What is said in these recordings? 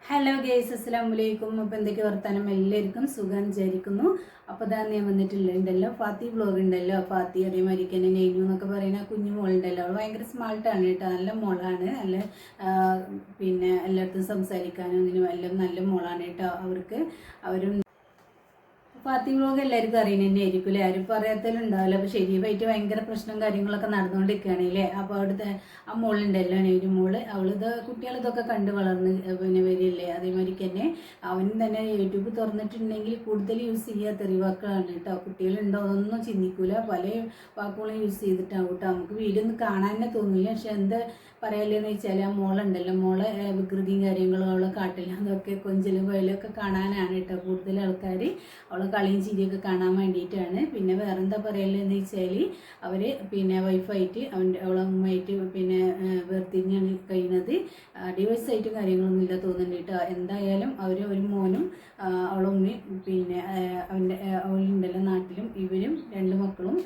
Hello guys, അസ്സലാമലൈക്കും. അപ്പോൾ എന്തൊക്കെ വർത്താനം? എല്ലാവർക്കും സുഖം വിചാരിക്കുന്നു. അപ്പോൾ ഞാൻ വന്നിട്ടുണ്ടല്ലോ ഫാത്തി വ്ളോഗ് ഉണ്ടല്ലോ. ഫാത്തി അതേമാതിരി തന്നെ നെയ്നു എന്നൊക്കെ പറയുന്ന കുഞ്ഞു മോളുണ്ടല്ലോ. അവൾ ഭയങ്കര സ്മാർട്ടാണ് കേട്ടോ. നല്ല മോളാണ്. നല്ല പിന്നെ എല്ലായിടത്തും സംസാരിക്കാനും ഇതിനും എല്ലാം നല്ല മോളാണ് കേട്ടോ. അവരും ഫാത്തി വ്ളോഗ് എല്ലാവർക്കും അറിയുന്ന തന്നെ ആയിരിക്കും അല്ലേ? ആരും പറയാത്തതിലും ഉണ്ടാവില്ല. അപ്പോൾ ശരിയായിട്ട് ഭയങ്കര പ്രശ്നം കാര്യങ്ങളൊക്കെ നടന്നുകൊണ്ടിരിക്കുകയാണല്ലേ. അപ്പോൾ അവിടുത്തെ ആ മോളുണ്ടല്ലോ, നെയ്രു മോള്, കുട്ടികളിതൊക്കെ കണ്ട് വളർന്ന് പിന്നെ വരില്ലേ. അതേമാതിരിക്ക് തന്നെ അവനും തന്നെ യൂട്യൂബ് തുറന്നിട്ടുണ്ടെങ്കിൽ കൂടുതൽ യൂസ് ചെയ്യുക തെറിവാക്കുകളാണ് കേട്ടോ. കുട്ടികളുണ്ടോ അതൊന്നും ചിന്തിക്കൂല. പല വാക്കുകളും യൂസ് ചെയ്തിട്ടാവും കേട്ടോ. നമുക്ക് വീഡിയോ ഒന്നും കാണാൻ തന്നെ തോന്നില്ല. പക്ഷെ എന്ത് പറയല്ലെന്ന് വെച്ചാൽ ആ മോളുണ്ടല്ലോ, മോളെ വികൃതിയും കാര്യങ്ങളും അവളെ കാട്ടില്ല അതൊക്കെ കൊഞ്ചലും കൊയലൊക്കെ കാണാനാണ് കേട്ടോ കൂടുതൽ ആൾക്കാർ. അവളെ കളിയും ചിരിയൊക്കെ കാണാൻ വേണ്ടിയിട്ടാണ്. പിന്നെ വേറെന്താ പറയല്ലെന്ന് വെച്ചാൽ അവർ പിന്നെ വൈഫായിട്ട് അവളെ അമ്മയായിട്ട് പിന്നെ വേർതിരിഞ്ഞാണ് കഴിയുന്നത്. ഡിവോഴ്സായിട്ടും കാര്യങ്ങളൊന്നും ഇല്ല തോന്നുന്നുണ്ട് കേട്ടോ. എന്തായാലും അവർ ഒരു മോനും അവളെ ഉമ്മയും പിന്നെ അവളുണ്ടല്ലോ നാട്ടിലും, ഇവരും രണ്ട് മക്കളും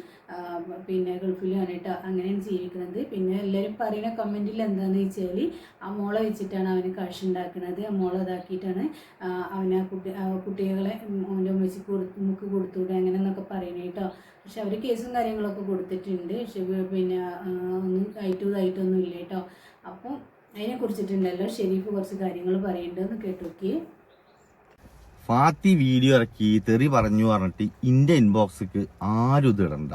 പിന്നെ ഗൾഫിലുമാണ് കേട്ടോ. അങ്ങനെയാണ് ജീവിക്കുന്നത്. പിന്നെ എല്ലാവരും പറയുന്ന കമൻറ്റിൽ എന്താണെന്ന് വെച്ചാൽ ആ മോളെ വെച്ചിട്ടാണ് അവന് കാശ് ഉണ്ടാക്കുന്നത്. ആ മോളെ ഇതാക്കിയിട്ടാണ് അവന് കുട്ടികളെ അവൻ്റെ ഉമ്മച്ചി മുക്ക് കൊടുത്തൂടെ അങ്ങനെ എന്നൊക്കെ പറയുന്നത് കേട്ടോ. പക്ഷെ അവർ കേസും കാര്യങ്ങളൊക്കെ കൊടുത്തിട്ടുണ്ട്. പക്ഷെ പിന്നെ ഒന്നും ഇതായിട്ടൊന്നും ഇല്ല കേട്ടോ. അപ്പം അതിനെ കുറിച്ചിട്ടുണ്ടല്ലോ ഷെരീഫ് കുറച്ച് കാര്യങ്ങൾ പറയുന്നുണ്ടെന്ന് കേട്ടോക്കി. ഫാത്തി വീഡിയോ ഇറക്കി തെറി പറഞ്ഞു പറഞ്ഞിട്ട് ഇന്റെ ഇൻബോക്സിക്ക് ആരും ഇത് ഇടണ്ട.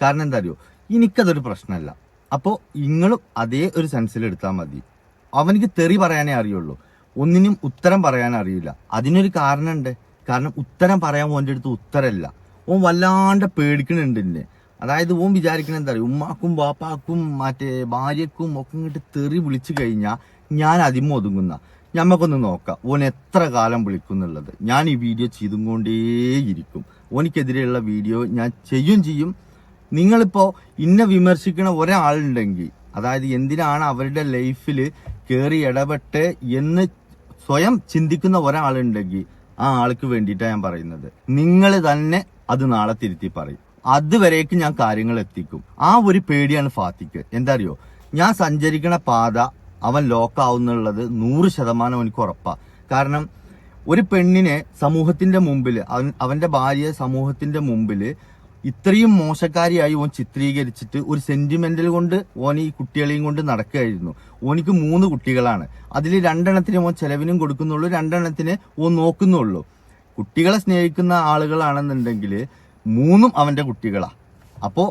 കാരണം എന്താ അറിയോ, എനിക്കതൊരു പ്രശ്നമല്ല. അപ്പോൾ നിങ്ങളും അതേ ഒരു സെൻസിൽ എടുത്താൽ മതി. അവനിക്ക് തെറി പറയാനേ അറിയുള്ളൂ, ഒന്നിനും ഉത്തരം പറയാൻ അറിയില്ല. അതിനൊരു കാരണമുണ്ട്. കാരണം ഉത്തരം പറയാൻ ഓൻ്റെ അടുത്ത് ഉത്തരമല്ല. ഓൻ വല്ലാണ്ട് പേടിക്കണുണ്ട് എന്നെ. അതായത് ഓൻ വിചാരിക്കണ എന്താ പറയുക, ഉമ്മാക്കും ബാപ്പാക്കും മറ്റേ ഭാര്യക്കും ഒക്കെ ഇങ്ങോട്ട് തെറി വിളിച്ചു കഴിഞ്ഞാൽ ഞാൻ അതിമ ഒതുങ്ങുന്ന. ഞമ്മക്കൊന്ന് നോക്കാം ഓൻ എത്ര കാലം വിളിക്കുന്നുള്ളത്. ഞാൻ ഈ വീഡിയോ ചെയ്തും കൊണ്ടേയിരിക്കും. ഓനിക്കെതിരെയുള്ള വീഡിയോ ഞാൻ ചെയ്യും. നിങ്ങളിപ്പോൾ ഇന്നെ വിമർശിക്കണ ഒരാളുണ്ടെങ്കിൽ, അതായത് എന്തിനാണ് അവരുടെ ലൈഫിൽ കയറി ഇടപെട്ട് എന്ന് സ്വയം ചിന്തിക്കുന്ന ഒരാളുണ്ടെങ്കിൽ ആ ആൾക്ക് വേണ്ടിയിട്ടാണ് ഞാൻ പറയുന്നത്. നിങ്ങൾ തന്നെ അത് നാളെ തിരുത്തി പറയും. അതുവരേക്ക് ഞാൻ കാര്യങ്ങൾ എത്തിക്കും. ആ ഒരു പേടിയാണ് ഫാത്തിക്ക്. എന്താ അറിയോ, ഞാൻ സഞ്ചരിക്കണ പാത അവൻ ലോക്കാവുന്നുള്ളത് 100% എനിക്ക് ഉറപ്പാണ്. കാരണം ഒരു പെണ്ണിനെ സമൂഹത്തിന്റെ മുമ്പിൽ, അവന്റെ ഭാര്യയെ സമൂഹത്തിന്റെ മുമ്പിൽ ഇത്രയും മോശക്കാരിയായി ഓൻ ചിത്രീകരിച്ചിട്ട് ഒരു സെന്റിമെന്റൽ കൊണ്ട് ഓൻ ഈ കുട്ടികളെയും കൊണ്ട് നടക്കുകയായിരുന്നു. ഓനിക്ക് 3 കുട്ടികളാണ്. അതിൽ 2 ഓൻ ചെലവിനും കൊടുക്കുന്നുള്ളൂ, 2 ഓൻ നോക്കുന്നുള്ളൂ. കുട്ടികളെ സ്നേഹിക്കുന്ന ആളുകളാണെന്നുണ്ടെങ്കിൽ 3 അവന്റെ കുട്ടികളാ. അപ്പോ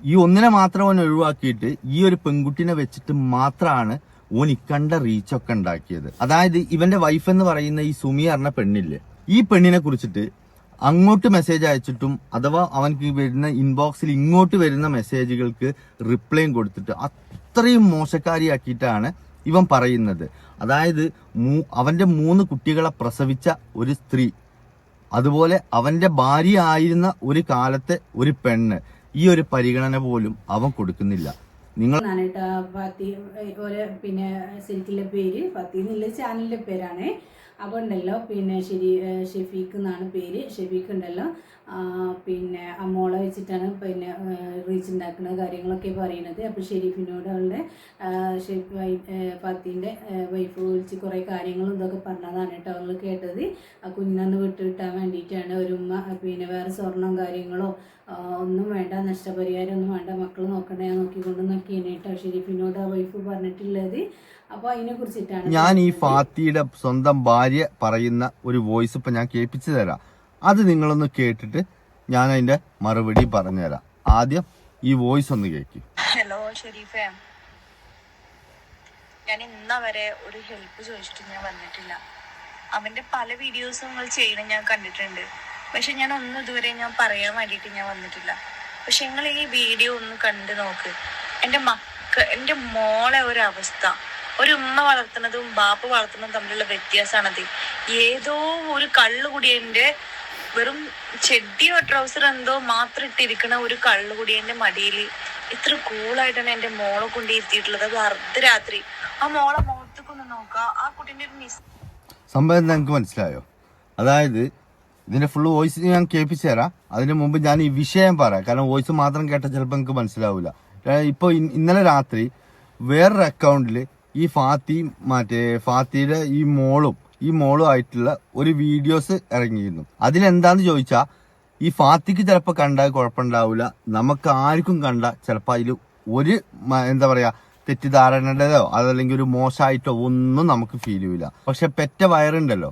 ഈ ഒന്നിനെ മാത്രം ഓൻ ഒഴിവാക്കിയിട്ട് ഈ ഒരു പെൺകുട്ടിനെ വെച്ചിട്ട് മാത്രമാണ് ഓൻ ഇക്കണ്ട റീച്ചൊക്കെ ഉണ്ടാക്കിയത്. അതായത് ഇവന്റെ വൈഫ് എന്ന് പറയുന്ന ഈ സുമി പറഞ്ഞ പെണ്ണില്ലേ, ഈ പെണ്ണിനെ കുറിച്ചിട്ട് അങ്ങോട്ട് മെസ്സേജ് അയച്ചിട്ടും അഥവാ അവൻക്ക് വരുന്ന ഇൻബോക്സിൽ ഇങ്ങോട്ട് വരുന്ന മെസ്സേജുകൾക്ക് റിപ്ലൈയും കൊടുത്തിട്ട് അത്രയും മോശക്കാരിയാക്കിയിട്ടാണ് ഇവൻ പറയുന്നത്. അതായത് അവന്റെ 3 കുട്ടികളെ പ്രസവിച്ച ഒരു സ്ത്രീ, അതുപോലെ അവന്റെ ഭാര്യ ആയിരുന്ന ഒരു കാലത്തെ ഒരു പെണ്ണ്, ഈ ഒരു പരിഗണന പോലും അവൻ കൊടുക്കുന്നില്ല. നിങ്ങൾ ഫാത്തി പിന്നെ ശരിക്കുള്ള പേര് ഫാത്തി എന്നുള്ള ചാനലിന്റെ പേരാണ്. അപ്പോൾ ഉണ്ടല്ലോ പിന്നെ ഷെഫീഖ് എന്നാണ് പേര്. ഷെഫീഖ് ഉണ്ടല്ലോ പിന്നെ മോളെ വെച്ചിട്ടാണ് പിന്നെ റീച്ച് ഉണ്ടാക്കുന്ന കാര്യങ്ങളൊക്കെ പറയുന്നത്. അപ്പോൾ ഷെരീഫിനോട് അവളുടെ ഫാത്തിൻ്റെ വൈഫ് വിളിച്ച് കുറേ കാര്യങ്ങളും ഇതൊക്കെ പറഞ്ഞതാണ് കേട്ടോ അവൾ കേട്ടത്. ആ കുഞ്ഞിനൊന്ന് വിട്ടുകിട്ടാൻ വേണ്ടിയിട്ടാണ്. ഒരു ഉമ്മ പിന്നെ വേറെ സ്വർണം കാര്യങ്ങളോ ഒന്നും വേണ്ട, നഷ്ടപരിഹാരം ഒന്നും വേണ്ട, മക്കൾ നോക്കണേ നോക്കിക്കൊണ്ടെന്നൊക്കെയാണ് കേട്ടോ ഷെരീഫിനോട് ആ വൈഫ് പറഞ്ഞിട്ടുള്ളത്. അപ്പോൾ അതിനെ കുറിച്ചിട്ടാണ് ഞാൻ ഈ ഫാത്തിയുടെ സ്വന്തം ഭാര്യ പറയുന്ന ഒരു വോയിസ് ഇപ്പൊ ഞാൻ കേൾപ്പിച്ചു തരാം. അത് നിങ്ങളൊന്ന് കേട്ടിട്ട് ഞാൻ അതിന്റെ മറുപടി പറഞ്ഞുതരാം. ആദ്യം ഈ വോയിസ് ഒന്ന് കേൾക്കും. ഹലോ ഷെരീഫേ, ഞാൻ ഇന്നവരെ ഒരു ഹെൽപ്പ് ചോദിച്ചിട്ട് ഞാൻ വന്നിട്ടില്ല. അവന്റെ പല വീഡിയോസും നിങ്ങൾ ചെയ്യണം ഞാൻ കണ്ടിട്ടുണ്ട്. പക്ഷെ ഞാൻ ഒന്നും ഇതുവരെ ഞാൻ പറയാൻ വേണ്ടിയിട്ട് ഞാൻ വന്നിട്ടില്ല. പക്ഷെ നിങ്ങൾ ഈ വീഡിയോ ഒന്ന് കണ്ടു നോക്ക്. എൻ്റെ മോളെ ഒരവസ്ഥ, ഒരു ഉമ്മ വളർത്തുന്നതും ബാപ്പ വളർത്തുന്നതും തമ്മിലുള്ള വ്യത്യാസമാണത്. ഏതോ ഒരു കള്ളുകുടിയന്റെ വെറും ചെടിയോ ട്രൗസർ എന്തോ മാത്രം ഇട്ടിരിക്കണ ഒരു കള്ളുകുടിയന്റെ മടിയിൽ ഇത്ര കൂളായിട്ടാണ് എൻ്റെ മോളെ കൊണ്ടിരുത്തിയിട്ടുള്ളത്. അത് അർദ്ധരാത്രി. ആ മോളെ മുഖത്തേക്കൊന്ന് നോക്കുക. ആ കുട്ടീൻ്റെ ഒരു സംഭവം നിങ്ങൾക്ക് മനസ്സിലായോ? അതായത് ഇതിന്റെ ഫുൾ വോയിസ് ഞാൻ കേൾപ്പിച്ചു തരാം. അതിന് മുമ്പ് ഞാൻ ഈ വിഷയം പറയാം. കാരണം വോയിസ് മാത്രം കേട്ടാൽ ചിലപ്പോൾ നിങ്ങൾക്ക് മനസ്സിലാവില്ല. ഇപ്പോൾ ഇന്നലെ രാത്രി വേറൊരു അക്കൗണ്ടിൽ ഈ ഫാത്തിയുടെ ഈ മോളും ഈ മോളും ആയിട്ടുള്ള ഒരു വീഡിയോസ് ഇറങ്ങിയിരുന്നു. അതിലെന്താന്ന് ചോദിച്ചാ ഈ ഫാത്തിക്ക് ചിലപ്പോൾ കണ്ടാൽ കുഴപ്പമുണ്ടാവില്ല, നമുക്ക് ആർക്കും കണ്ട ചിലപ്പോൾ അതിൽ ഒരു എന്താ പറയാ തെറ്റിദ്ധാരണയുടേതോ അതല്ലെങ്കിൽ ഒരു മോശമായിട്ടോ ഒന്നും നമുക്ക് ഫീൽ ചെയ്യൂല. പക്ഷെ പെറ്റ വയറുണ്ടല്ലോ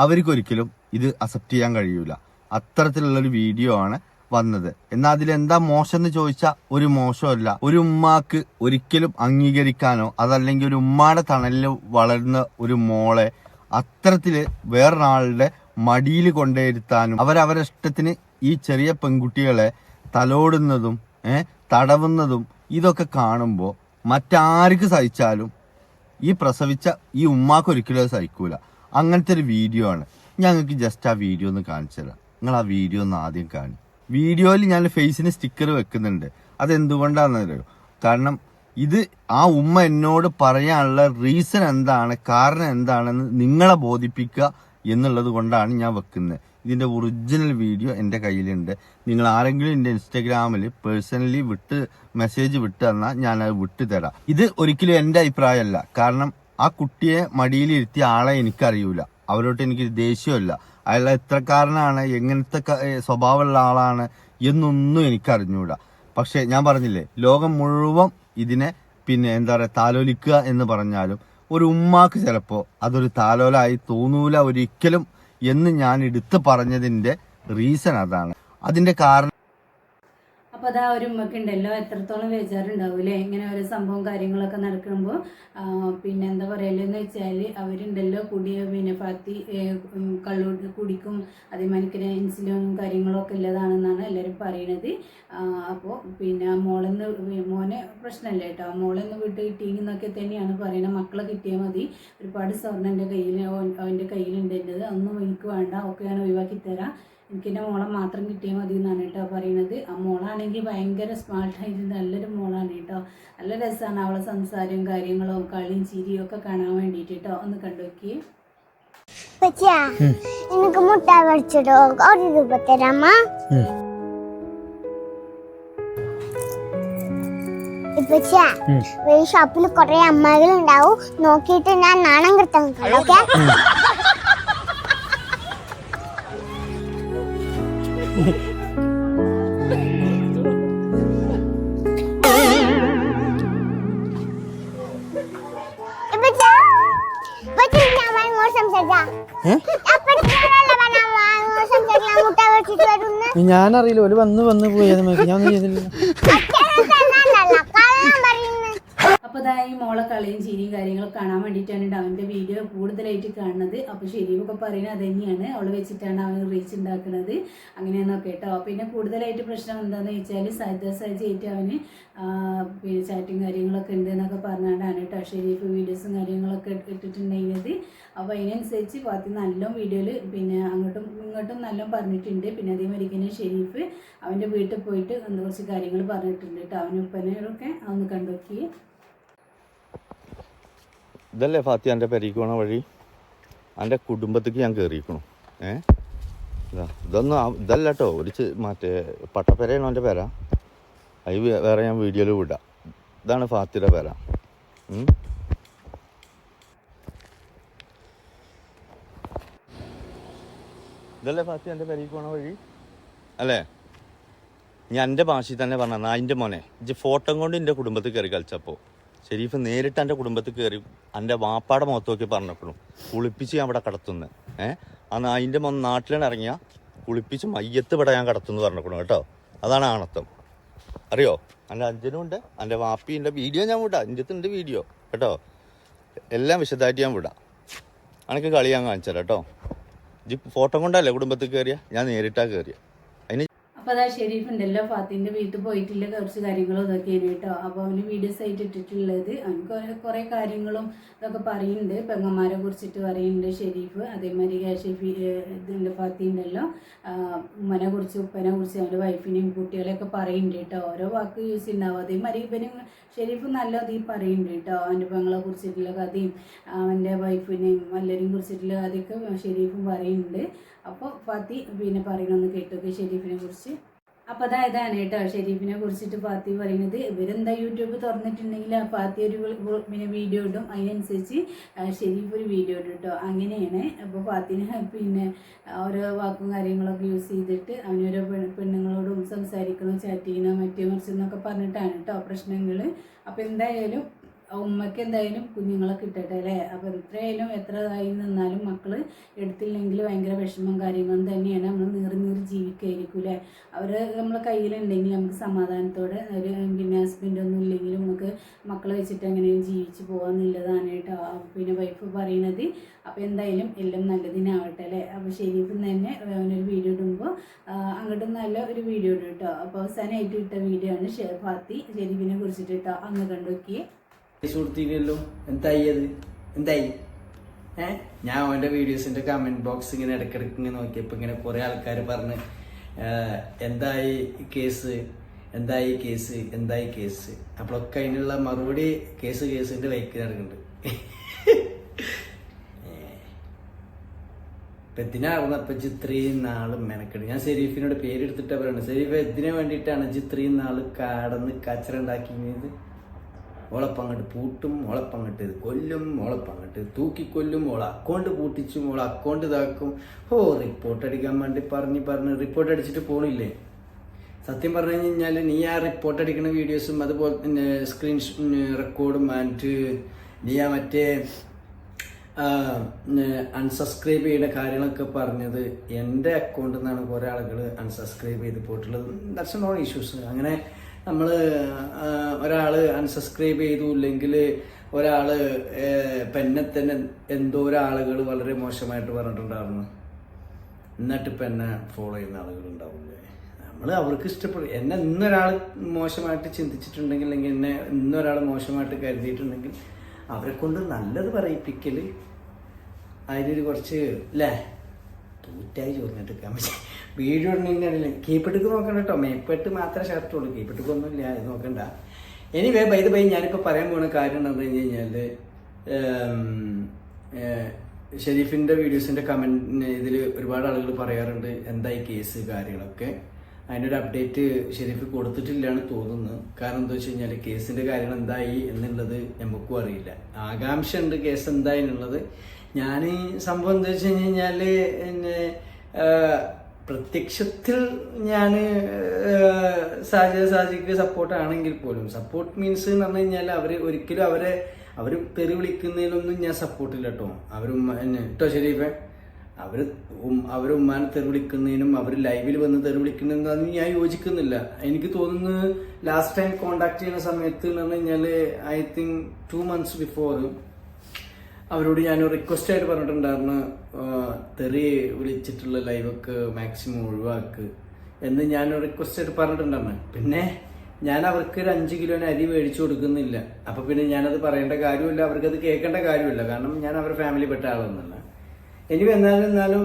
അവർക്കൊരിക്കലും ഇത് അക്സെപ്റ്റ് ചെയ്യാൻ കഴിയൂല. അത്തരത്തിലുള്ളൊരു വീഡിയോ ആണ് വന്നത്. എന്നാൽ അതിലെന്താ മോശം എന്ന് ചോദിച്ചാൽ ഒരു മോശമല്ല. ഒരു ഉമ്മാക്ക് ഒരിക്കലും അംഗീകരിക്കാനോ അതല്ലെങ്കിൽ ഒരു ഉമ്മാടെ തണലിൽ വളരുന്ന ഒരു മോളെ അത്തരത്തില് വേറൊരാളുടെ മടിയിൽ കൊണ്ടുവരുത്താനും അവരവരുടെ ഇഷ്ടത്തിന് ഈ ചെറിയ പെൺകുട്ടികളെ തലോടുന്നതും തടവുന്നതും ഇതൊക്കെ കാണുമ്പോൾ മറ്റാർക്ക് സഹിച്ചാലും ഈ പ്രസവിച്ച ഈ ഉമ്മാക്ക് ഒരിക്കലും അത് സഹിക്കൂല. അങ്ങനത്തെ ഒരു വീഡിയോ ആണ്. ഞങ്ങൾക്ക് ജസ്റ്റ് ആ വീഡിയോ ഒന്ന് കാണിച്ചു തരാം. നിങ്ങൾ ആ വീഡിയോ ഒന്ന് ആദ്യം കാണി. വീഡിയോയിൽ ഞാൻ ഫേസിന് സ്റ്റിക്കർ വെക്കുന്നുണ്ട്. അതെന്തുകൊണ്ടാണെന്നറിയോ? കാരണം ഇത് ആ ഉമ്മ എന്നോട് പറയാനുള്ള റീസൺ എന്താണ്, കാരണം എന്താണെന്ന് നിങ്ങളെ ബോധിപ്പിക്കുക എന്നുള്ളത് കൊണ്ടാണ് ഞാൻ വെക്കുന്നത്. ഇതിന്റെ ഒറിജിനൽ വീഡിയോ എൻ്റെ കയ്യിലുണ്ട്. നിങ്ങൾ ആരെങ്കിലും എൻ്റെ ഇൻസ്റ്റാഗ്രാമിൽ പേഴ്സണലി മെസ്സേജ് വിട്ട് തന്നാൽ ഞാനത് വിട്ടു തരാം. ഇത് ഒരിക്കലും എൻ്റെ അഭിപ്രായമല്ല. കാരണം ആ കുട്ടിയെ മടിയിലിരുത്തിയ ആളെ എനിക്കറിയൂല. അവരോട്ട് എനിക്ക് ദേഷ്യമല്ല. അയാൾ എത്രക്കാരനാണ്, എങ്ങനത്തെ സ്വഭാവമുള്ള ആളാണ് എന്നൊന്നും എനിക്കറിഞ്ഞൂടാ. പക്ഷെ ഞാൻ പറഞ്ഞില്ലേ, ലോകം മുഴുവൻ ഇതിനെ എന്താ പറയുക താലോലിക്കുക എന്ന് പറഞ്ഞാലും ഒരു ഉമ്മാക്ക് ചിലപ്പോൾ അതൊരു താലോലായി തോന്നൂല ഒരിക്കലും എന്ന് ഞാൻ എടുത്തു പറഞ്ഞതിന്റെ റീസൺ അതാണ്. അതിന്റെ കാരണം അപ്പോൾ അതാ ഒരു ഉമ്മക്കുണ്ടല്ലോ എത്രത്തോളം ബേജാറുണ്ടാവൂലേ ഇങ്ങനെ ഓരോ സംഭവം കാര്യങ്ങളൊക്കെ നടക്കുമ്പോൾ. പിന്നെ എന്താ പറയലെന്ന് വെച്ചാൽ അവരുണ്ടല്ലോ ഫാത്തി കള്ളു കുടിക്കും, അതേമാതിരി ഇൻസുലിനും കാര്യങ്ങളൊക്കെ ഉള്ളതാണെന്നാണ് എല്ലാവരും പറയണത്. അപ്പോൾ മോനെ പ്രശ്നമല്ല കേട്ടോ, മോളൊന്ന് വീട്ടിൽ കിട്ടിയെന്നൊക്കെ തന്നെയാണ് പറയുന്നത്. മക്കളെ കിട്ടിയാൽ മതി, ഒരുപാട് സ്വർണ്ണം എൻ്റെ കയ്യിൽ അവൻ്റെ കയ്യിലുണ്ട്, എൻ്റെത് ഒന്നും എനിക്ക് വേണ്ട, ഒക്കെ ഞാൻ ഒഴിവാക്കി തരാം, എനിക്ക് എൻ്റെ മോളെ മാത്രം കിട്ടിയാൽ മതി എന്നാണ് കേട്ടോ പറയുന്നത്. ആ മോളാണെങ്കിൽ ഭയങ്കര സ്മാർട്ടായിട്ട് നല്ലൊരു മോളാണ് കേട്ടോ. നല്ല രസമാണ് അവളെ സംസാരവും കാര്യങ്ങളും കളിയും ചിരിയും ഒക്കെ കാണാൻ വേണ്ടിയിട്ട് കേട്ടോ. ഒന്ന് കണ്ടുനോക്കിയേ. എനിക്ക് മുട്ട പൊരിച്ചിട്ടോ 1 രൂപ തരാമ? ഇപ്പച്ചാ ഈ ഷോപ്പിൽ കുറെ അമ്മകളുണ്ടാവും, നോക്കിയിട്ട് ഞാൻ നാണം കെടുത്താൻ ഓക്കെ? ഞാനറിയില്ല, ഒരു വന്ന് പോയത് ഞാൻ ചെയ്തില്ല. അപ്പോൾ ഇതാ ഈ മോളെ കളിയും ചിരിയും കാര്യങ്ങളൊക്കെ കാണാൻ വേണ്ടിയിട്ടാണ് അവൻ്റെ വീഡിയോ കൂടുതലായിട്ട് കാണുന്നത്. അപ്പോൾ ഷെരീഫൊക്കെ പറയുന്നത് അത് തന്നെയാണ്, അവൾ വെച്ചിട്ടാണ് അവൻ റീച്ച് ഉണ്ടാക്കുന്നത് അങ്ങനെയെന്നൊക്കെ കേട്ടോ. പിന്നെ കൂടുതലായിട്ട് പ്രശ്നം എന്താണെന്ന് വെച്ചാൽ സജിയായിട്ട് അവന് പിന്നെ ചാറ്റും കാര്യങ്ങളൊക്കെ ഉണ്ട് എന്നൊക്കെ പറഞ്ഞുകൊണ്ടാണ് കേട്ടോ ഷെരീഫ് വീഡിയോസും കാര്യങ്ങളൊക്കെ ഇട്ടിട്ടുണ്ടായിരുന്നത്. അപ്പോൾ അതിനനുസരിച്ച് ഫാത്തി നല്ല വീഡിയോയിൽ പിന്നെ അങ്ങോട്ടും ഇങ്ങോട്ടും നല്ല പറഞ്ഞിട്ടുണ്ട്. പിന്നെ അതേമാതിരി തന്നെ ഷെരീഫ് അവൻ്റെ വീട്ടിൽ പോയിട്ട് കുറച്ച് കാര്യങ്ങൾ പറഞ്ഞിട്ടുണ്ട് കേട്ടോ. അവനുപ്പനൊക്കെ ഒന്ന് കണ്ടുനോക്കി. ഇതല്ലേ ഫാത്തി എൻ്റെ പെരേക്ക് പോണ വഴി? എൻ്റെ കുടുംബത്തേക്ക് ഞാൻ കയറിയിരിക്കണു. ഇതല്ല കേട്ടോ, മറ്റേ പട്ടപ്പെരയാണോ എൻ്റെ പേര. അത് വേറെ ഞാൻ വീഡിയോയിൽ വിടാം. ഇതാണ് ഫാത്തിയുടെ പേര. ഇതല്ലേ ഫാത്തി എൻ്റെ പെരേക്ക് പോണ വഴി അല്ലേ? ഞാൻ എൻ്റെ ഭാഷയിൽ തന്നെ പറഞ്ഞ നായിൻ്റെ മോനെ ഇജ്ജ് ഫോട്ടോ കൊണ്ട് എൻ്റെ കുടുംബത്തിൽ കയറി കളിച്ചപ്പോൾ ഷെരീഫ് നേരിട്ട് എൻ്റെ കുടുംബത്തിൽ കയറി എൻ്റെ വാപ്പാടെ മുഖത്ത് നോക്കി പറഞ്ഞിരിക്കണു കുളിപ്പിച്ച് ഞാൻ ഇവിടെ കടത്തുന്നത്. ആ നായിൻ്റെ മോൻ നാട്ടിലാണ് ഇറങ്ങിയാൽ കുളിപ്പിച്ച് മയ്യത്ത് ഇവിടെ ഞാൻ കടത്തുന്നു പറഞ്ഞിരിക്കണു കേട്ടോ. അതാണ് ആണത്തം, അറിയോ? എൻ്റെ അഞ്ചനും ഉണ്ട്, എൻ്റെ വാപ്പിൻ്റെ വീഡിയോ ഞാൻ വിടാം, അഞ്ചത്തുണ്ട് വീഡിയോ കേട്ടോ. എല്ലാം വിശദമായിട്ട് ഞാൻ വിടാം. എനിക്ക് കളി ഞാൻ കാണിച്ചു തരാം കേട്ടോ. ഇജ്ജ് ഫോട്ടോ കൊണ്ടല്ലേ കുടുംബത്തിൽ കയറിയ, ഞാൻ നേരിട്ടാണ് കയറിയ. അതിന് അപ്പോൾ അതാ ഷെരീഫ് ഉണ്ടല്ലോ ഫാത്തിൻ്റെ വീട്ടിൽ പോയിട്ടില്ല, കുറച്ച് കാര്യങ്ങളും ഇതൊക്കെയാണ് കേട്ടോ. അപ്പോൾ അവന് വീഡിയോസ് ആയിട്ട് ഇട്ടിട്ടുള്ളത് അവന് കുറേ കാര്യങ്ങളും ഇതൊക്കെ പറയുന്നുണ്ട്. പെങ്ങന്മാരെ കുറിച്ചിട്ട് പറയുന്നുണ്ട് ഷെരീഫ്. അതേമാതിരി ഇതുണ്ട് ഫാത്തി ഉണ്ടല്ലോ ഉമ്മനെ കുറിച്ച് ഉപ്പനെ കുറിച്ച് അവൻ്റെ വൈഫിനെയും കുട്ടികളെയൊക്കെ പറയുന്നുണ്ട് കേട്ടോ. ഓരോ വാക്ക് യൂസ് ഉണ്ടാവും. അതേമാതിരി ഇവനും ഷെരീഫ് നല്ല അതീ പറയുന്നുണ്ട് കേട്ടോ. അവൻ്റെ പെങ്ങളെ കുറിച്ചിട്ടുള്ള കഥയും അവൻ്റെ വൈഫിനെയും എല്ലാവരെയും കുറിച്ചിട്ടുള്ള കഥയൊക്കെ ഷെരീഫും പറയുന്നുണ്ട്. അപ്പോൾ ഫാത്തി പിന്നെ പറയണമെന്ന് കേട്ടൊക്കെ ഷെരീഫിനെ കുറിച്ച്. അപ്പോൾ അതായതാണ് കേട്ടോ ഷെരീഫിനെ കുറിച്ചിട്ട് ഫാത്തി പറയുന്നത്. ഇവരെന്താ യൂട്യൂബ് തുറന്നിട്ടുണ്ടെങ്കിൽ ആ ഫാത്തി ഒരു പിന്നെ വീഡിയോ ഇടും, അതിനനുസരിച്ച് ഷെരീഫ് ഒരു വീഡിയോ ഇടും കേട്ടോ. അങ്ങനെയാണ്. അപ്പോൾ ഫാത്തിനെ പിന്നെ ഓരോ വാക്കും കാര്യങ്ങളൊക്കെ യൂസ് ചെയ്തിട്ട് അവനോരോ പെണ്ണുങ്ങളോടും സംസാരിക്കണം, ചാറ്റ് ചെയ്യണം, മറ്റേ മറിച്ചെന്നൊക്കെ പറഞ്ഞിട്ടാണ് കേട്ടോ പ്രശ്നങ്ങൾ. അപ്പോൾ എന്തായാലും ഉമ്മയ്ക്ക് എന്തായാലും കുഞ്ഞുങ്ങളെ കിട്ടട്ടെ അല്ലേ. അപ്പോൾ എത്രയായാലും എത്ര ഇതായി നിന്നാലും മക്കൾ എടുത്തില്ലെങ്കിൽ ഭയങ്കര വിഷമം കാര്യങ്ങളും തന്നെയാണ്. നമ്മൾ നീറി ജീവിക്കായിരിക്കും അല്ലേ. അവർ നമ്മളെ കയ്യിലുണ്ടെങ്കിൽ നമുക്ക് സമാധാനത്തോടെ ഒരു പിന്നെ ഹസ്ബൻഡൊന്നും ഇല്ലെങ്കിലും നമുക്ക് മക്കളെ വെച്ചിട്ട് എങ്ങനെയും ജീവിച്ച് പോകാമെന്നുള്ളതാണ് കേട്ടോ പിന്നെ വൈഫ് പറയുന്നത്. അപ്പോൾ എന്തായാലും എല്ലാം നല്ലതിനാവട്ടെ അല്ലേ. അപ്പോൾ ഷെരീഫ് തന്നെ ഒരു വീഡിയോ ഇടുമ്പോൾ അങ്ങോട്ടും നല്ല ഒരു വീഡിയോ ഇടും കേട്ടോ. അപ്പോൾ അവസാനമായിട്ട് ഇട്ട വീഡിയോ ആണ് ഫാത്തി ഷെരീഫിനെ കുറിച്ചിട്ട് കേട്ടോ. അങ്ങ് കണ്ടുനോക്കിയേ. കൊടുത്തില്ലല്ലോ, എന്തായി ഞാൻ അവന്റെ വീഡിയോസിന്റെ കമന്റ് ബോക്സ് ഇങ്ങനെ ഇടയ്ക്കിടയ്ക്ക് ഇങ്ങനെ നോക്കിയപ്പോ ഇങ്ങനെ കുറെ ആൾക്കാർ പറഞ്ഞ് എന്തായി കേസ് അപ്പോഴൊക്കെ അതിനുള്ള മറുപടി കേസിന്റെ വൈക്ക് നടക്കുന്നുണ്ട്. ഇപ്പൊ എന്തിനാവുന്ന അപ്പൊ ഇത്രയും നാളും മെനക്കെട്. ഞാൻ ഷെരീഫിനോട് പേരെടുത്തിട്ടാ പറയുന്നത്, ഷെരീഫ് എന്തിനു വേണ്ടിയിട്ടാണ് ഇത്രയും നാള് കാടന്ന് കച്ചറ ഉണ്ടാക്കിയത്? ഓളപ്പങ്ങട്ട് പൂട്ടും, ഓളപ്പങ്ങട്ട് കൊല്ലും, ഓളപ്പങ്ങട്ട് തൂക്കിക്കൊല്ലും, ഓള അക്കൗണ്ട് പൂട്ടിച്ചും, ഓള അക്കൗണ്ട് ഇതാക്കും. റിപ്പോർട്ട് അടിക്കാൻ വേണ്ടി പറഞ്ഞ് റിപ്പോർട്ട് അടിച്ചിട്ട് പോണില്ലേ? സത്യം പറഞ്ഞു കഴിഞ്ഞാൽ നീ ആ റിപ്പോർട്ട് അടിക്കുന്ന വീഡിയോസും അതുപോലെ തന്നെ സ്ക്രീൻ റെക്കോർഡും ആൻഡ് നീ ആ മറ്റേ അൺസബ്സ്ക്രൈബ് ചെയ്യുന്ന കാര്യങ്ങളൊക്കെ പറഞ്ഞത് എൻ്റെ അക്കൗണ്ടിൽ നിന്നാണ് കുറേ ആളുകൾ അൺസബ്സ്ക്രൈബ് ചെയ്ത് പോയിട്ടുള്ളത്. That's not issues. അങ്ങനെ നമ്മൾ ഒരാൾ അൺസബ്സ്ക്രൈബ് ചെയ്തു ഇല്ലെങ്കിൽ ഒരാൾ പെന്നെ തന്നെ എന്തോരം ആളുകൾ വളരെ മോശമായിട്ട് പറഞ്ഞിട്ടുണ്ടായിരുന്നു. എന്നിട്ട് ഇപ്പം എന്നെ ഫോളോ ചെയ്യുന്ന ആളുകളുണ്ടാവില്ലേ? നമ്മൾ അവർക്ക് ഇഷ്ടപ്പെടും. എന്നെ ഇന്നൊരാൾ മോശമായിട്ട് ചിന്തിച്ചിട്ടുണ്ടെങ്കിൽ അല്ലെങ്കിൽ എന്നെ ഇന്നൊരാൾ മോശമായിട്ട് കരുതിയിട്ടുണ്ടെങ്കിൽ അവരെ കൊണ്ട് നല്ലത് പറയിപ്പിക്കൽ അതിലൊരു കുറച്ച് അല്ലേ തൂറ്റായി ചോദിച്ചിട്ട് പറ്റും. വീഡിയോ ഇടണമെങ്കിൽ കീപ്പിട്ടിക്ക് നോക്കണ്ട കേട്ടോ. മേപ്പെട്ട് മാത്രമേ ഷർട്ടുള്ളൂ, കീപ്പിട്ടിക്കൊന്നുമില്ല, അത് നോക്കണ്ട. എനിവേ ബൈ ഞാനിപ്പോൾ പറയാൻ പോകുന്ന കാര്യം എന്ന് പറഞ്ഞു കഴിഞ്ഞാൽ ഷെരീഫിൻ്റെ വീഡിയോസിൻ്റെ കമൻറ്റ് ഇതിൽ ഒരുപാട് ആളുകൾ പറയാറുണ്ട് എന്തായി കേസ് കാര്യങ്ങളൊക്കെ. അതിനൊരു അപ്ഡേറ്റ് ഷെരീഫ് കൊടുത്തിട്ടില്ലാണ് തോന്നുന്നത്. കാരണം എന്താ വെച്ച് കഴിഞ്ഞാൽ കേസിൻ്റെ കാര്യങ്ങൾ എന്തായി എന്നുള്ളത് നമുക്കും അറിയില്ല. ആകാംക്ഷ ഉണ്ട് കേസ് എന്തായി എന്നുള്ളത്. ഞാൻ സംഭവം എന്താ വെച്ച് കഴിഞ്ഞാൽ പിന്നെ പ്രത്യക്ഷത്തിൽ ഞാൻ സാജിക്ക് സപ്പോർട്ടാണെങ്കിൽ പോലും, സപ്പോർട്ട് മീൻസ് എന്ന് പറഞ്ഞു കഴിഞ്ഞാൽ ഒരിക്കലും അവർ തെറി വിളിക്കുന്നതിലൊന്നും ഞാൻ സപ്പോർട്ടില്ല കേട്ടോ. കേട്ടോ ഷെരീഫെ, അവരുമ്മാനെ തെറി വിളിക്കുന്നതിനും അവർ ലൈവിൽ വന്ന് തെറി വിളിക്കുന്നതിനും അതൊന്നും ഞാൻ യോജിക്കുന്നില്ല. എനിക്ക് തോന്നുന്നു ലാസ്റ്റ് ടൈം കോണ്ടാക്ട് ചെയ്യുന്ന സമയത്ത് എന്ന് പറഞ്ഞു കഴിഞ്ഞാൽ ഐ തിങ്ക് 2 months ബിഫോർ അവരോട് ഞാൻ റിക്വസ്റ്റ് ആയിട്ട് പറഞ്ഞിട്ടുണ്ടായിരുന്നു, തെറി വിളിച്ചിട്ടുള്ള ലൈവൊക്കെ മാക്സിമം ഒഴിവാക്ക് എന്ന് ഞാൻ റിക്വസ്റ്റ് ആയിട്ട് പറഞ്ഞിട്ടുണ്ടായിരുന്നു. പിന്നെ ഞാൻ അവർക്ക് ഒരു 5 കിലോന് അരി മേടിച്ചു കൊടുക്കുന്നില്ല. അപ്പൊ പിന്നെ ഞാനത് പറയേണ്ട കാര്യമില്ല, അവർക്കത് കേൾക്കേണ്ട കാര്യമില്ല. കാരണം ഞാൻ അവരുടെ ഫാമിലി പെട്ട ആളൊന്നുമല്ല. എനിക്ക് എന്നാലും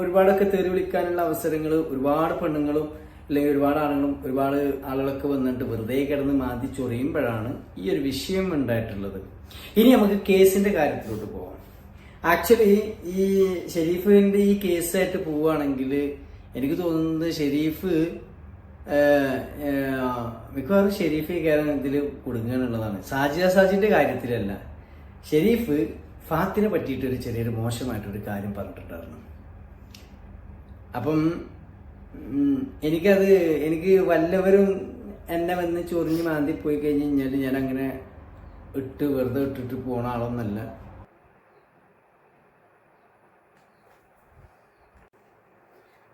ഒരുപാടൊക്കെ തെറി വിളിക്കാനുള്ള അവസരങ്ങൾ ഒരുപാട് പെണ്ണുങ്ങളും അല്ലെങ്കിൽ ഒരുപാട് ആളുകളും ഒരുപാട് ആളുകളൊക്കെ വന്നിട്ട് വെറുതെ കിടന്ന് മാറ്റി ചൊറിയുമ്പോഴാണ് ഈ ഒരു വിഷയം ഉണ്ടായിട്ടുള്ളത്. ഇനി നമുക്ക് കേസിന്റെ കാര്യത്തിലോട്ട് പോവാം. ആക്ച്വലി ഈ ഷെരീഫിന്റെ ഈ കേസായിട്ട് പോവുകയാണെങ്കിൽ എനിക്ക് തോന്നുന്നത് ഷെരീഫ് മിക്കവാറും ഷെരീഫ് കയറാൻ ഇതിൽ കുടുങ്ങാനുള്ളതാണ്. സാജിന്റെ കാര്യത്തിലല്ല. ഷെരീഫ് ഫാത്തിനെ പറ്റിയിട്ട് ഒരു ചെറിയൊരു മോശമായിട്ടൊരു കാര്യം പറഞ്ഞിട്ടുണ്ടായിരുന്നു. അപ്പം എനിക്ക് വല്ലവരും എന്നെ വന്ന് ചൊറിഞ്ഞ് മാന്തി പോയി കഴിഞ്ഞ് കഴിഞ്ഞാൽ ഞാൻ അങ്ങനെ വെറുതെ ഇട്ടിട്ട് പോണ ആളൊന്നല്ല.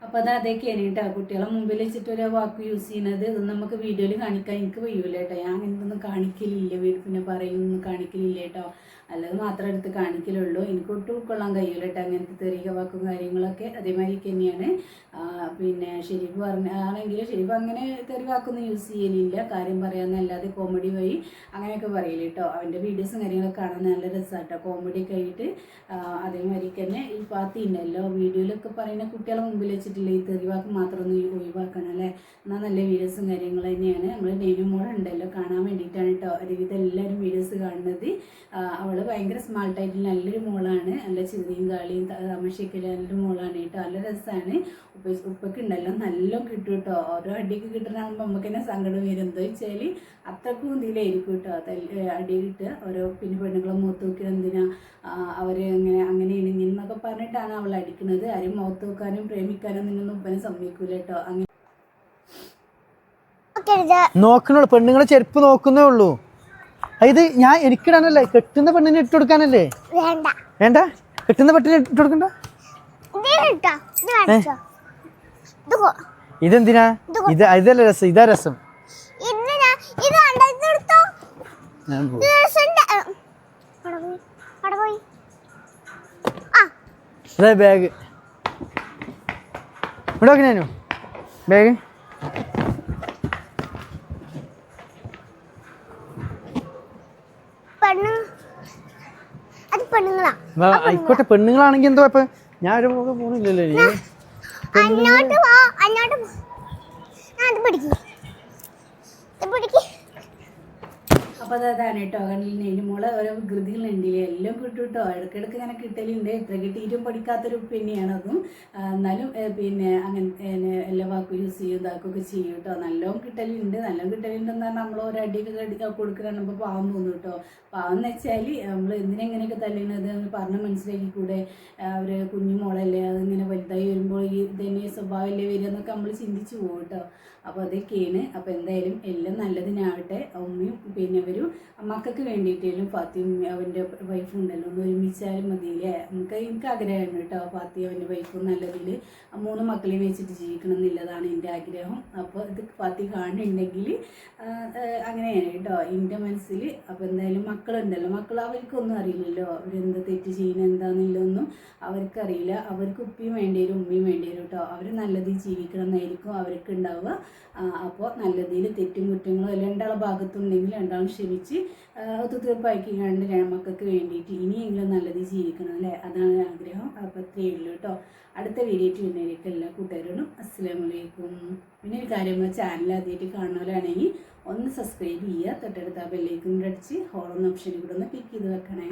അപ്പോൾ അത് അതൊക്കെയാണ് കേട്ടോ. കുട്ടികളെ മുമ്പിൽ വെച്ചിട്ട് ഒരു വാക്ക് യൂസ് ചെയ്യുന്നത് ഇതൊന്നും നമുക്ക് വീഡിയോയിൽ കാണിക്കാൻ എനിക്ക് വയ്യൂല കേട്ടോ. ഞാൻ അങ്ങനത്തൊന്നും കാണിക്കലില്ല, പിന്നെ പറയുന്നൊന്നും കാണിക്കലില്ല കേട്ടോ. അല്ലത് മാത്രം എടുത്ത് കാണിക്കലുള്ളൂ. എനിക്ക് ഒട്ടും ഉൾക്കൊള്ളാൻ കഴിയൂല കേട്ടോ അങ്ങനത്തെ തെറിയ വാക്കും കാര്യങ്ങളൊക്കെ. അതേമാതിരി തന്നെയാണ് പിന്നെ ഷെരീഫ് ആണെങ്കിൽ ഷെരീഫ് അങ്ങനെ തെറി വാക്കൊന്നും യൂസ് ചെയ്യലില്ല. കാര്യം പറയാമെന്നല്ലാതെ കോമഡി വഴി അങ്ങനെയൊക്കെ പറയില്ല കേട്ടോ. അവൻ്റെ വീഡിയോസും കാര്യങ്ങളൊക്കെ കാണാൻ നല്ല രസമാണ് കേട്ടോ, കോമഡിയൊക്കെ ആയിട്ട്. അതേമാതിരി തന്നെ ഈ ഫാത്തി ഉണ്ടല്ലോ വീഡിയോയിലൊക്കെ പറയുന്ന കുട്ടികളെ മുമ്പിൽ വെച്ചിട്ടില്ല ഈ തെറി വാക്ക് മാത്രം ഒന്ന് ഒഴിവാക്കണം അല്ലേ. എന്നാൽ നല്ല വീഡിയോസും കാര്യങ്ങൾ തന്നെയാണ്. നമ്മൾ നെയ്നു മോളുണ്ടല്ലോ കാണാൻ വേണ്ടിയിട്ടാണ് കേട്ടോ ഒരുവിധം എല്ലാവരും വീഡിയോസ് കാണുന്നത്. അവൾ മോള് ഭയങ്കര സ്മാർട്ടായിട്ട് നല്ലൊരു മോളാണ്. നല്ല ചിരിയും കളിയും തമാശയൊക്കെ നല്ലൊരു മോളാണ് കേട്ടോ. നല്ല രസമാണ്. ഉപ്പയ്ക്ക് ഉണ്ടല്ലോ നല്ല കിട്ടും കേട്ടോ. ഓരോ അടിയൊക്കെ കിട്ടണമെങ്കിൽ നമുക്ക് തന്നെ സങ്കടം വരും. എന്താ വെച്ചാൽ അത്രക്കും ഇതിലായിരിക്കും കേട്ടോ അടി കിട്ടുക. ഓരോ പിന്നെ പെണ്ണുങ്ങളെ മുഖത്ത് നോക്കിയാൽ എന്തിനാ അവർ അങ്ങനെയാണ് ഇങ്ങനെന്നൊക്കെ പറഞ്ഞിട്ടാണ് അവൾ അടിക്കുന്നത്. ആരും മുഖത്ത് നോക്കാനും പ്രേമിക്കാനും നിന്നൊന്നും ഉപ്പനെ സമ്മതിക്കൂല കേട്ടോ. അങ്ങനെ നോക്കണുള്ളൂ, പെണ്ണുങ്ങളെ ചെരുപ്പ് നോക്കുന്നേ ഉള്ളൂ. ഇത് ഞാൻ എനിക്കിടാനല്ലേ, കെട്ടുന്ന പെണ്ണിന് ഇട്ട് കൊടുക്കാനല്ലേ? വേണ്ട, കെട്ടുന്ന പെണ്ണിന് ഇട്ട് കൊടുക്കണ്ട. ഇതെന്തിനാ? ഇതല്ല രസം, ഇതാ രസം. അതെ ബാഗ് ഇവിടെ നോക്കിനു ബാഗ്. ആയിക്കോട്ടെ, പെണ്ണുങ്ങളാണെങ്കിൽ എന്തോ ഇപ്പൊ ഞാൻ ഒരു പോണില്ലല്ലോ. അപ്പോൾ അതാണ് കേട്ടോ. കണ്ടില്ലേ മോളെ ഓരോ വികൃതികളുണ്ടില്ലേ, എല്ലാം കിട്ടും കേട്ടോ. ഇടയ്ക്കിടയ്ക്ക് ഇങ്ങനെ കിട്ടലുണ്ട്. എത്ര കിട്ടിയിട്ടും പഠിക്കാത്തൊരു ഉപ്പന്നെയാണ് അതും. എന്നാലും പിന്നെ അങ്ങനെ എല്ലാ വാക്കും യൂസ് ചെയ്യും ഇതാക്കൊക്കെ ചെയ്യും കേട്ടോ. നല്ലോണം കിട്ടലുണ്ട്. നല്ലോണം കിട്ടലുണ്ടെന്ന് പറഞ്ഞാൽ നമ്മൾ ഓരോ അടിയൊക്കെ കൊടുക്കുകയാണെങ്കിൽ പാവം തോന്നും കേട്ടോ. പാവം എന്ന് വെച്ചാൽ നമ്മൾ എന്തിനെങ്ങനെയൊക്കെ തല്ലുന്നത് പറഞ്ഞ് മനസ്സിലാക്കി കൂടെ. അവർ കുഞ്ഞു മോളല്ലേ, അതിങ്ങനെ വലുതായി വരുമ്പോൾ ഈ ഇതന്നെ സ്വഭാവമല്ലേ വരിക എന്നൊക്കെ നമ്മൾ ചിന്തിച്ചു പോകും കേട്ടോ. അപ്പോൾ അതൊക്കെയാണ്. അപ്പോൾ എന്തായാലും എല്ലാം നല്ലതിനാവട്ടെ. ഉമ്മയും പിന്നെ അവരും മക്കൾക്ക് വേണ്ടിയിട്ടായാലും ഫാത്തിയും അവൻ്റെ വൈഫും ഉണ്ടല്ലോ ഒന്ന് ഒരുമിച്ചാലും മതിയില്ലേ. എനിക്ക് ആഗ്രഹമാണ് കേട്ടോ. ഫാത്തി അവൻ്റെ വൈഫും നല്ലതിൽ 3 മക്കളെയും വെച്ചിട്ട് ജീവിക്കണം എന്നുള്ളതാണ് എൻ്റെ ആഗ്രഹം. അപ്പോൾ ഇത് ഫാത്തി കാണുന്നുണ്ടെങ്കിൽ അങ്ങനെയാണ് കേട്ടോ എൻ്റെ മനസ്സിൽ. അപ്പോൾ എന്തായാലും മക്കളുണ്ടല്ലോ, മക്കൾ അവർക്കൊന്നും അറിയില്ലല്ലോ അവരെന്ത് തെറ്റ് ചെയ്യുന്നത് എന്താണെന്നുള്ളതൊന്നും അവർക്കറിയില്ല. അവർക്ക് ഉപ്പയും വേണ്ടി വരും ഉമ്മയും വേണ്ടി വരും കേട്ടോ. അവർ നല്ലതിൽ ജീവിക്കണം എന്നായിരിക്കും അവർക്ക് ഉണ്ടാവുക. അപ്പോൾ നല്ലതിൽ തെറ്റും കുറ്റങ്ങളും എല്ലാം രണ്ടാളെ ഭാഗത്തുണ്ടെങ്കിൽ രണ്ടാളും ക്ഷമിച്ച് ഒത്തുതീർപ്പാക്കിക്കാണ്ട് മക്കൾക്ക് വേണ്ടിയിട്ട് ഇനിയെങ്കിലും നല്ലതിൽ ജീവിക്കണം അല്ലേ, അതാണ് ആഗ്രഹം. അപ്പോൾ അത്രയേ ഉള്ളൂ കേട്ടോ. അടുത്ത വീഡിയോ വരുന്നവരേക്ക് എല്ലാ കൂട്ടുകാരോടും അസ്സലാമലൈക്കും. പിന്നെ ഒരു കാര്യം, ചാനൽ ആദ്യമായിട്ട് കാണുന്നവരാണെങ്കിൽ ഒന്ന് സബ്സ്ക്രൈബ് ചെയ്യുക. തൊട്ടടുത്ത ബെല്ലൈക്കൺ അടിച്ച് ഹോളെന്ന ഓപ്ഷനിൽ കൂടെ ഒന്ന് ക്ലിക്ക് ചെയ്ത് വെക്കണേ.